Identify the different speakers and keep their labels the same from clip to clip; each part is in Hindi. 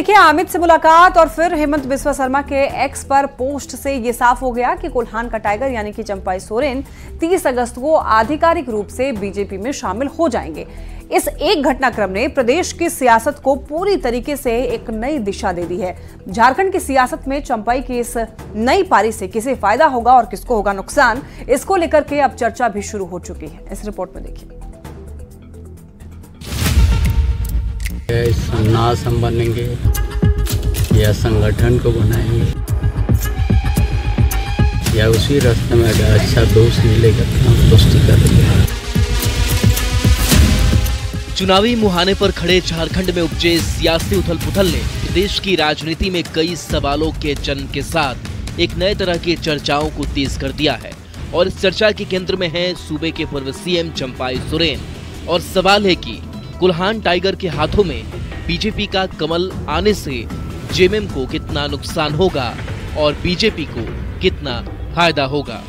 Speaker 1: देखिए, अमित से मुलाकात और फिर हेमंत बिस्वा शर्मा के एक्स पर पोस्ट से ये साफ हो गया कि कोल्हान का टाइगर यानी कि चंपाई सोरेन 30 अगस्त को आधिकारिक रूप से बीजेपी में शामिल हो जाएंगे। इस एक घटनाक्रम ने प्रदेश की सियासत को पूरी तरीके से एक नई दिशा दे दी है। झारखंड की सियासत में चंपाई की इस नई पारी से किसे फायदा होगा और किसको होगा नुकसान, इसको लेकर के अब चर्चा भी शुरू हो चुकी है। इस रिपोर्ट में देखिए।
Speaker 2: नाश हम बनेंगे या संगठन को बनाएंगे या उसी रास्ते में अगर अच्छा दोस्त मिलेगा तो हम दोस्ती करेंगे।
Speaker 3: चुनावी मुहाने पर खड़े झारखंड में उपजे सियासी उथल-पुथल ने प्रदेश की राजनीति में कई सवालों के जन्म के साथ एक नए तरह की चर्चाओं को तेज कर दिया है और इस चर्चा के केंद्र में है सूबे के पूर्व सीएम चंपाई सोरेन। और सवाल है कि कोल्हान टाइगर के हाथों में बीजेपी का कमल आने से जेएमएम को कितना नुकसान होगा और बीजेपी को कितना फायदा होगा।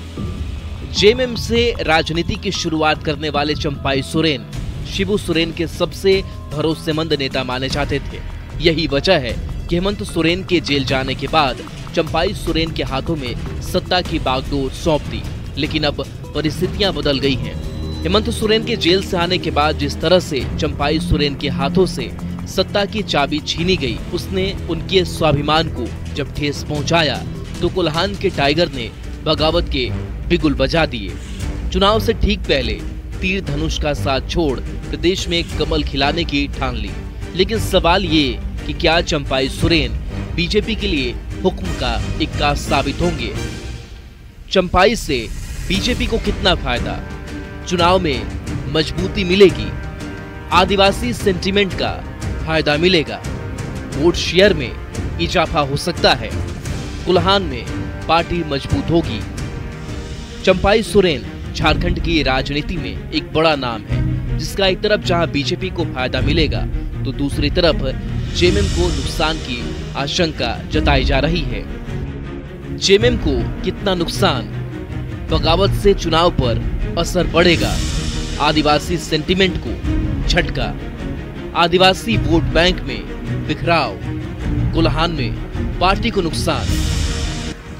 Speaker 3: जेएमएम से राजनीति की शुरुआत करने वाले चंपाई सोरेन शिबू सोरेन के सबसे भरोसेमंद नेता माने जाते थे। यही वजह है कि हेमंत सोरेन के जेल जाने के बाद चंपाई सोरेन के हाथों में सत्ता की बागडोर सौंप दी। लेकिन अब परिस्थितियां बदल गई हैं। हेमंत सोरेन के जेल से आने के बाद जिस तरह से चंपाई सोरेन के हाथों से सत्ता की चाबी छीनी गई, उसने उनके स्वाभिमान को जब ठेस पहुंचाया तो कोल्हान के टाइगर ने बगावत के बिगुल बजा दिए। चुनाव से ठीक पहले तीर धनुष का साथ छोड़ प्रदेश में कमल खिलाने की ठान ली। लेकिन सवाल ये कि क्या चंपाई सोरेन बीजेपी के लिए हुक्म का इक्का साबित होंगे? चंपाई से बीजेपी को कितना फायदा? चुनाव में मजबूती मिलेगी? आदिवासी सेंटीमेंट का फायदा मिलेगा? वोट शेयर में इजाफा हो सकता है? कोल्हान में पार्टी मजबूत होगी? चंपाई सोरेन झारखंड की राजनीति में एक बड़ा नाम है, जिसका एक तरफ जहां बीजेपी को फायदा मिलेगा तो दूसरी तरफ जेएमएम को नुकसान की आशंका जताई जा रही है। जेएमएम को कितना नुकसान? बगावत से चुनाव पर असर पड़ेगा? आदिवासी सेंटीमेंट को झटका? आदिवासी वोट बैंक में बिखराव? कोल्हान में पार्टी को नुकसान?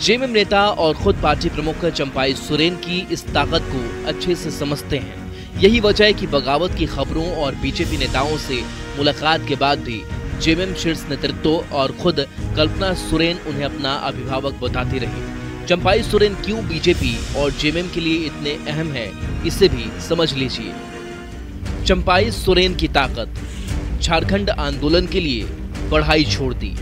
Speaker 3: जेएमएम नेता और खुद पार्टी प्रमुख चंपाई सोरेन की इस ताकत को अच्छे से समझते हैं। यही वजह है कि बगावत की खबरों और बीजेपी नेताओं से मुलाकात के बाद भी जेएमएम शीर्ष नेतृत्व और खुद कल्पना सोरेन उन्हें अपना अभिभावक बताती रही। चंपाई सोरेन क्यों बीजेपी और जेएमएम के लिए इतने अहम है, इसे भी समझ लीजिए। चंपाई सोरेन की ताकत। झारखंड आंदोलन के लिए पढ़ाई छोड़ दी।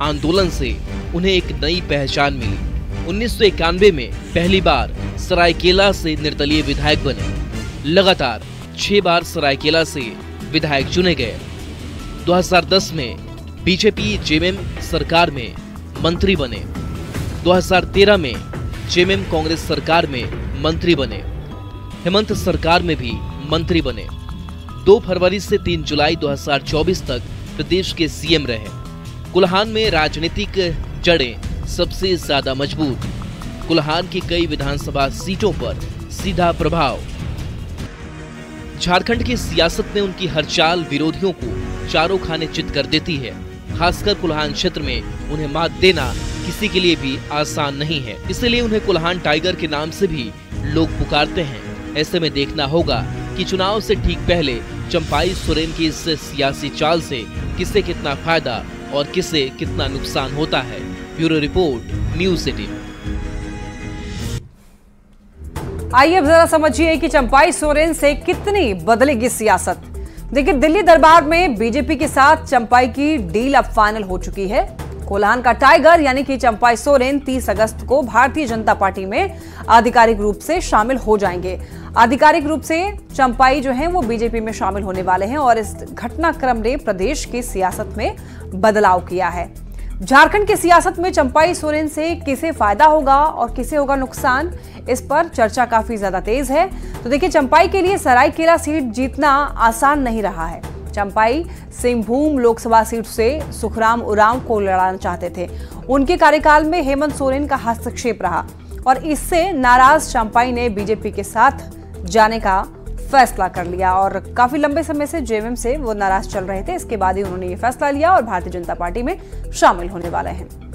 Speaker 3: आंदोलन से उन्हें एक नई पहचान मिली। 1991 में पहली बार सरायकेला से निर्दलीय विधायक बने। लगातार 6 बार सरायकेला से विधायक चुने गए। 2010 में बीजेपी जेएमएम सरकार में मंत्री बने। 2013 में जेएमएम कांग्रेस सरकार में मंत्री बने। हेमंत सरकार में भी मंत्री बने। 2 फरवरी से 3 जुलाई 2024 तक प्रदेश के सीएम रहे। कोल्हान में राजनीतिक जड़ें सबसे ज्यादा मजबूत। कोल्हान की कई विधानसभा सीटों पर सीधा प्रभाव। झारखंड की सियासत में उनकी हर चाल विरोधियों को चारों खाने चित कर देती है। खासकर कोल्हान क्षेत्र में उन्हें मात देना किसी के लिए भी आसान नहीं है। इसलिए उन्हें कोल्हान टाइगर के नाम से भी लोग पुकारते हैं। ऐसे में देखना होगा कि चुनाव से ठीक पहले चंपाई सोरेन की इस सियासी चाल से किसे कितना फायदा और किसे कितना नुकसान होता है। Bureau report, news 18।
Speaker 1: आइए अब जरा समझिए कि चंपाई सोरेन से कितनी बदलेगी सियासत। देखिए, दिल्ली दरबार में बीजेपी के साथ चंपाई की डील अब फाइनल हो चुकी है। कोल्हान का टाइगर यानी कि चंपाई सोरेन 30 अगस्त को भारतीय जनता पार्टी में आधिकारिक रूप से शामिल हो जाएंगे। आधिकारिक रूप से चंपाई जो है वो बीजेपी में शामिल होने वाले हैं और इस घटनाक्रम ने प्रदेश की सियासत में बदलाव किया है। झारखंड की सियासत में चंपाई सोरेन से किसे फायदा होगा और किसे होगा नुकसान, इस पर चर्चा काफी ज्यादा तेज है। तो देखिए, चंपाई के लिए सरायकेला सीट जीतना आसान नहीं रहा है। चंपाई सिंहभूम लोकसभा सीट से सुखराम उरांव को लड़ाना चाहते थे। उनके कार्यकाल में हेमंत सोरेन का हस्तक्षेप रहा और इससे नाराज चंपाई ने बीजेपी के साथ जाने का फैसला कर लिया और काफी लंबे समय से जेएमएम से वो नाराज चल रहे थे। इसके बाद ही उन्होंने ये फैसला लिया और भारतीय जनता पार्टी में शामिल होने वाले हैं।